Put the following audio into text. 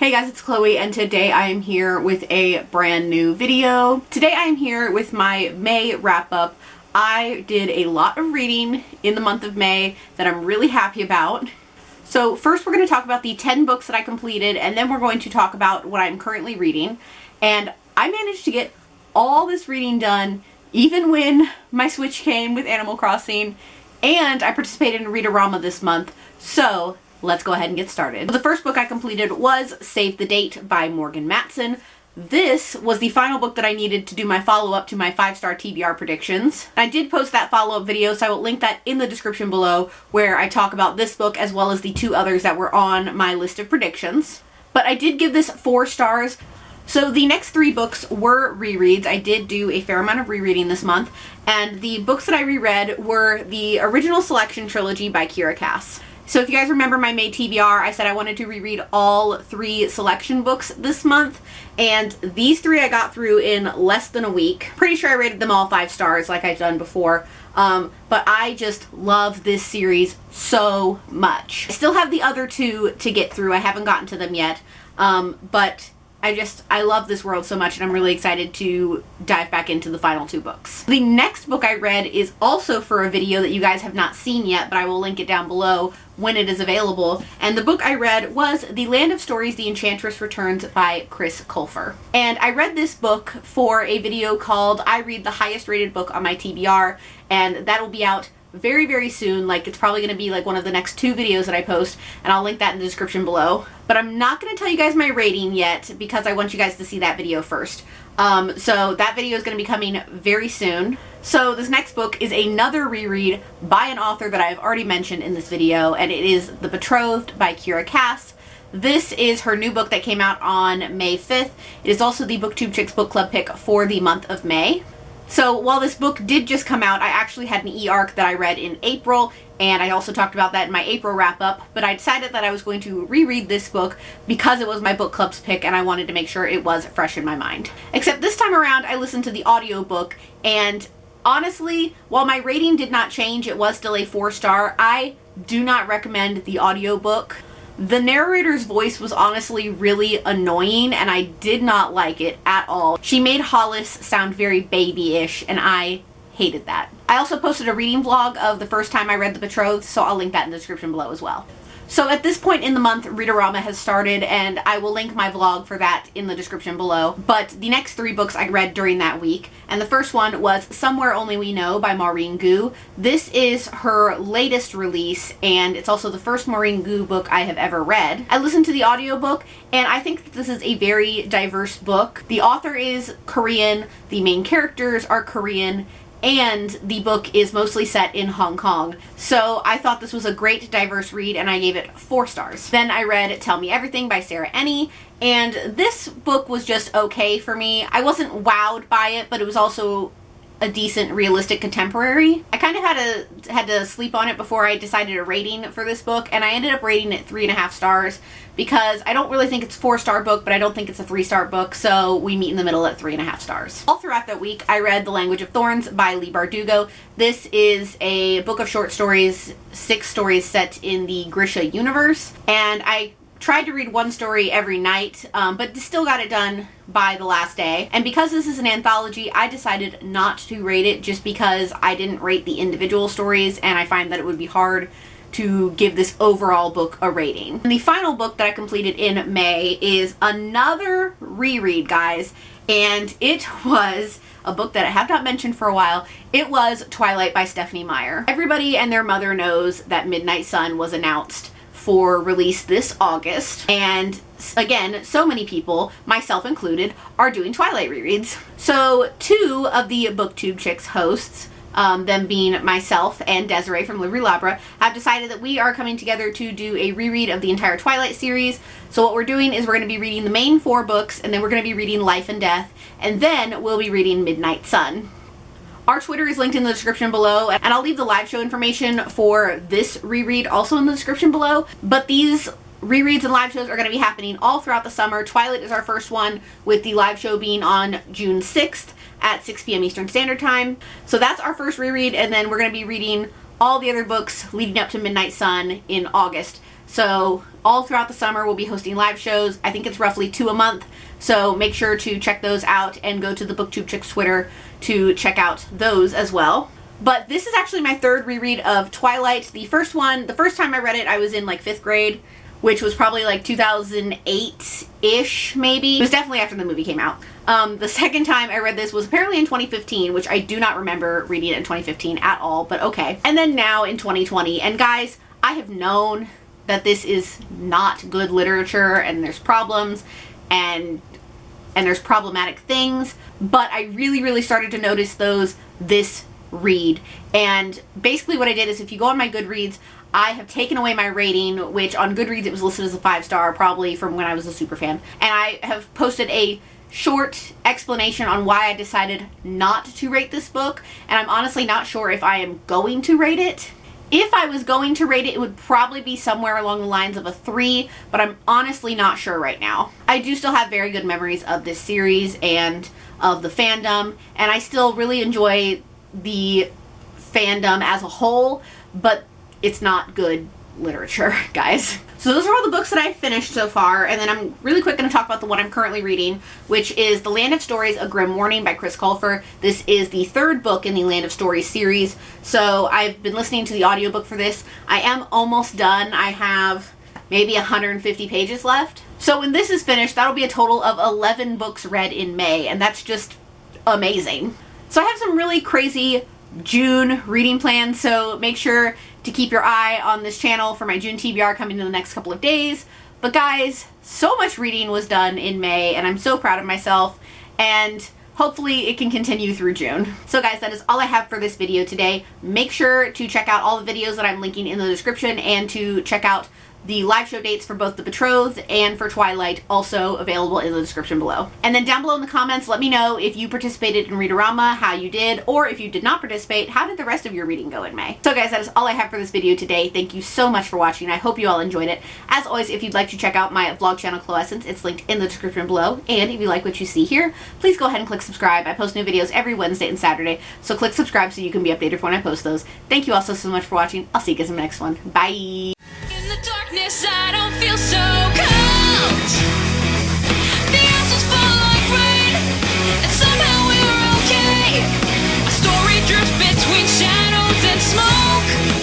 Hey guys, it's Chloe and today I am here with a brand new video. Today I am here with my May wrap up. I did a lot of reading in the month of May that I'm really happy about. So first we're going to talk about the 10 books that I completed, and then we're going to talk about what I'm currently reading. And I managed to get all this reading done even when my Switch came with Animal Crossing, and I participated in Read-A-Rama this month. So let's go ahead and get started. The first book I completed was Save the Date by Morgan Matson. This was the final book that I needed to do my follow-up to my 5-star TBR predictions. I did post that follow-up video, so I will link that in the description below, where I talk about this book as well as the 2 others that were on my list of predictions. But I did give this 4 stars. So the next 3 books were rereads. I did do a fair amount of rereading this month, and the books that I reread were the original Selection trilogy by Kiera Cass. So if you guys remember my May TBR, I said I wanted to reread all 3 Selection books this month, and these 3 I got through in less than a week. Pretty sure I rated them all 5 stars like I've done before, but I just love this series so much. I still have the other 2 to get through. I haven't gotten to them yet, but I love this world so much, and I'm really excited to dive back into the final 2 books. The next book I read is also for a video that you guys have not seen yet, but I will link it down below when it is available. And the book I read was The Land of Stories, The Enchantress Returns by Chris Colfer. And I read this book for a video called I Read the Highest Rated Book on My TBR, and that'll be out very, very soon. Like, it's probably going to be like one of the next 2 videos that I post, and I'll link that in the description below. But I'm not going to tell you guys my rating yet because I want you guys to see that video first. So that video is going to be coming very soon. So this next book is another reread by an author that I have already mentioned in this video, and it is The Betrothed by Kiera Cass. This is her new book that came out on May 5th. It is also the BookTube Chicks Book Club pick for the month of May. So while this book did just come out, I actually had an e-arc that I read in April, and I also talked about that in my April wrap-up, but I decided that I was going to reread this book because it was my book club's pick and I wanted to make sure it was fresh in my mind. Except this time around, I listened to the audiobook, and honestly, while my rating did not change, it was still a 4-star. I do not recommend the audiobook. The narrator's voice was honestly really annoying, and I did not like it at all. She made Hollis sound very babyish, and I hated that. I also posted a reading vlog of the first time I read The Betrothed, so I'll link that in the description below as well. So at this point in the month, Read-A-Rama has started, and I will link my vlog for that in the description below. But the next 3 books I read during that week, and the first one was Somewhere Only We Know by Maureen Gu. This is her latest release, and it's also the first Maureen Gu book I have ever read. I listened to the audiobook, and I think that this is a very diverse book. The author is Korean, the main characters are Korean, and the book is mostly set in Hong Kong. So I thought this was a great diverse read, and I gave it 4 stars. Then I read Tell Me Everything by Sarah Enni, and this book was just okay for me. I wasn't wowed by it, but it was also a decent realistic contemporary. I kind of had to sleep on it before I decided a rating for this book, and I ended up rating it 3.5 stars because I don't really think it's a 4-star book, but I don't think it's a 3-star book, so we meet in the middle at 3.5 stars. All throughout that week, I read The Language of Thorns by Leigh Bardugo. This is a book of short stories, 6 stories set in the Grisha universe, and I tried to read 1 story every night, but still got it done by the last day. And because this is an anthology, I decided not to rate it just because I didn't rate the individual stories, and I find that it would be hard to give this overall book a rating. And the final book that I completed in May is another reread, guys, and it was a book that I have not mentioned for a while. It was Twilight by Stephenie Meyer. Everybody and their mother knows that Midnight Sun was announced for release this August, and again, so many people, myself included, are doing Twilight rereads. So 2 of the BookTube Chicks hosts, them being myself and Desiree from Livery Labra, have decided that we are coming together to do a reread of the entire Twilight series. So what we're doing is we're going to be reading the main 4 books, and then we're going to be reading Life and Death, and then we'll be reading Midnight Sun. Our Twitter is linked in the description below, and I'll leave the live show information for this reread also in the description below. But these rereads and live shows are going to be happening all throughout the summer. Twilight is our first one, with the live show being on June 6th at 6 p.m. Eastern Standard Time. So that's our first reread, and then we're going to be reading all the other books leading up to Midnight Sun in August. So all throughout the summer we'll be hosting live shows. I think it's roughly 2 a month, so make sure to check those out and go to the BookTube Chicks Twitter to check out those as well. But this is actually my third reread of Twilight. The first time I read it, I was in like 5th grade, which was probably like 2008-ish, maybe. It was definitely after the movie came out. The second time I read this was apparently in 2015, which I do not remember reading it in 2015 at all, but okay. And then now in 2020. And guys, I have known that this is not good literature, and there's problems, and there's problematic things, but I really started to notice those this read. And basically what I did is, if you go on my Goodreads, I have taken away my rating, which on Goodreads it was listed as a 5-star, probably from when I was a super fan. And I have posted a short explanation on why I decided not to rate this book, and I'm honestly not sure if I am going to rate it. If I was going to rate it, it would probably be somewhere along the lines of a 3, but I'm honestly not sure right now. I do still have very good memories of this series and of the fandom, and I still really enjoy the fandom as a whole, but it's not good literature, guys. So those are all the books that I've finished so far, and then I'm really quick going to talk about the one I'm currently reading, which is The Land of Stories, A Grim Warning by Chris Colfer. This is the 3rd book in the Land of Stories series, so I've been listening to the audiobook for this. I am almost done. I have maybe 150 pages left. So when this is finished, that'll be a total of 11 books read in May, and that's just amazing. So I have some really crazy June reading plans, so make sure to keep your eye on this channel for my June TBR coming in the next couple of days. But guys, so much reading was done in May, and I'm so proud of myself, and hopefully it can continue through June. So guys, that is all I have for this video today. Make sure to check out all the videos that I'm linking in the description, and to check out the live show dates for both the Betrothed and for Twilight, also available in the description below. And then down below in the comments, let me know if you participated in Readorama, how you did, or if you did not participate, how did the rest of your reading go in May? So guys, that is all I have for this video today. Thank you so much for watching. I hope you all enjoyed it. As always, if you'd like to check out my vlog channel, Cloessence, it's linked in the description below. And if you like what you see here, please go ahead and click subscribe. I post new videos every Wednesday and Saturday, so click subscribe so you can be updated for when I post those. Thank you all so much for watching. I'll see you guys in the next one. Bye! Darkness, I don't feel so cold. The answers fall like rain, and somehow we're okay. A story drifts between shadows and smoke.